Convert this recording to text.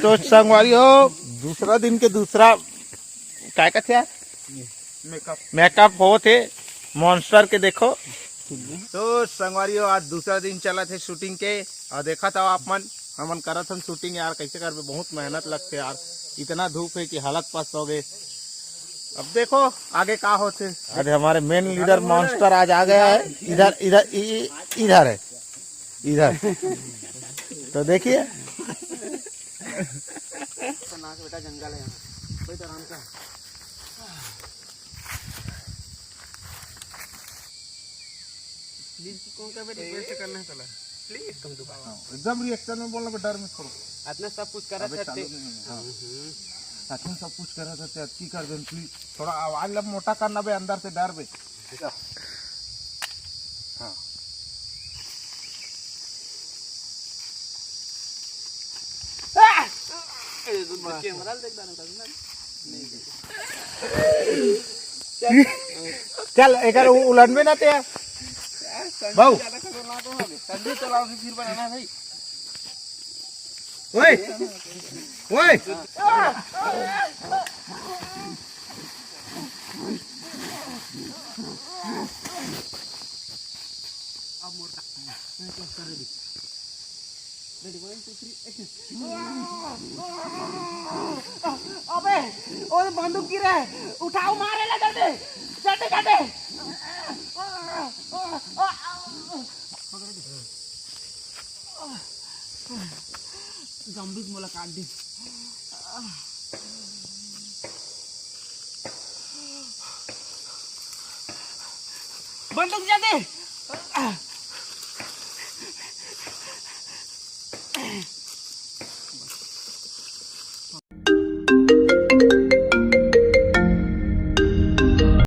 तो संगवारियों दूसरा दिन के दूसरा क्या कहते हैं मेकअप हो थे मॉन्स्टर के देखो। तो संगवारियों आज दूसरा दिन चला थे शूटिंग के और देखा था आप मन हमन करत हम शूटिंग यार कैसे कर बहुत मेहनत लगते यार इतना धूप है कि हालत पास हो गए। अब देखो आगे क्या होते। आज हमारे मेन लीडर मॉन्स्टर आज आ गया है इधर इधर इधर है इधर तो देखिए बेटा जंगल है यहाँ कोई तो आराम से प्लीज कौन का बेटा कैसे करना है चला प्लीज तुम दुकान एकदम रिएक्शन में बोलना डर मत करो। अपने सब कुछ करा सकते अच्छा सब कुछ करा सकते अच्छी कर दे प्लीज थोड़ा आवाज लब मोटा करना बे अंदर से डर बे। हाँ चल एक उलट में ना ते भाऊ संजय चलाओ फिर बनाना भाई ओए ओए अब मोटा कर रेडी रेडी 1 2 3 एक्शन। अबे ओए बंदूक गिरा है उठाओ मारे ले जल्दी जल्दी जल्दी जम्बीज मुलाकात दी बंदूक जल्दी